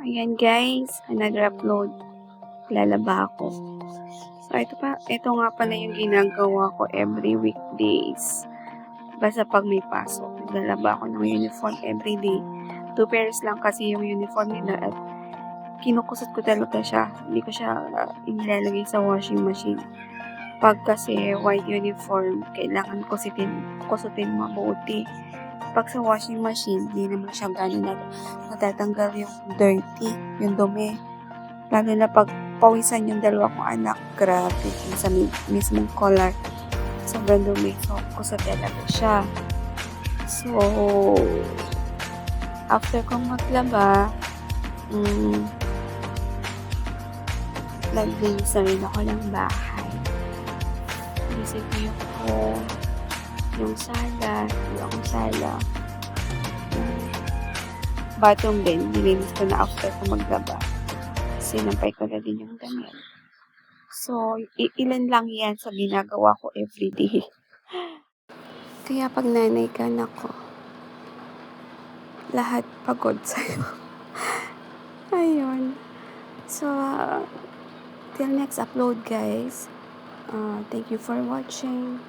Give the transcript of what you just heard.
Ayan guys, another upload. Lalaba ako. So ito nga pala yung ginagawa ko every weekdays. Basta pag may pasok, naglalaba ako ng uniform everyday. 2 pairs lang kasi yung uniform nila at kinukusot ko talaga siya. Hindi ko siya inilalagay sa washing machine. Pag kasi white uniform, kailangan kusutin mabuti. Pag sa washing machine, hindi naman siya gano'n natatanggal yung dirty, yung dumi. Lalo na pag pawisan yung dalawa kong anak, grabe, yung sa mismong collar. Sobrang dumi, so kusot talaga siya. So, after kong maglaba, naglinis na rin ako ng bahay. Inisip ko yung sala, bathroom din, nilinis ko na after ko maglaba. Sinampay ko na din yung damit. So, ilan lang yan sa ginagawa ko everyday. Kaya pag nanay ka, nako, lahat pagod sa'yo. Ayun. So, till next upload guys. Thank you for watching.